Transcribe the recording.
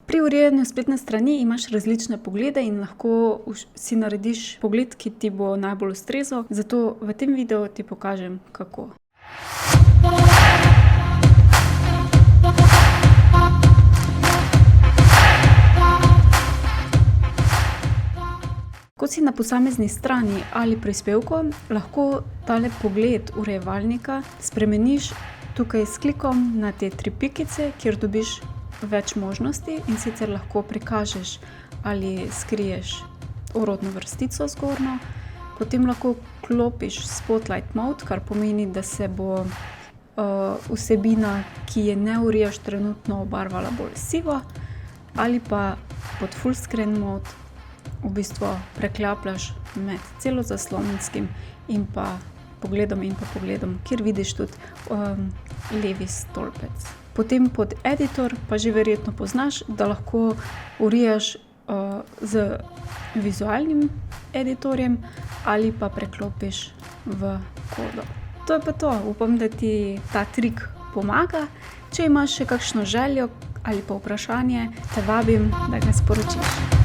Pri urejanju spletne strani imaš različne poglede in lahko si narediš pogled, ki ti bo najbolj ustrezal. Zato v tem videu ti pokažem, kako. Ko si na posamezni strani ali prispevku, lahko tale pogled urejevalnika spremeniš tukaj s klikom na te 3 pikice, kjer dobiš več možnosti, in sicer lahko prikažeš ali skriješ orodno vrstico zgornjo, potem lahko vklopiš Spotlight Mode, kar pomeni, da se bo vsebina, ki je ne urejaš trenutno, obarvala bolj sivo, ali pa pod Fullscreen Mode v bistvu preklapljaš med celozaslonskim in pa pogledom, kjer vidiš tudi levi stolpec. Potem pod Editor pa že verjetno poznaš, da lahko urejaš z vizualnim editorjem ali pa preklopiš v kodo. To je pa to. Upam, da ti ta trik pomaga. Če imaš še kakšno željo ali pa vprašanje, te vabim, da ga sporočiš.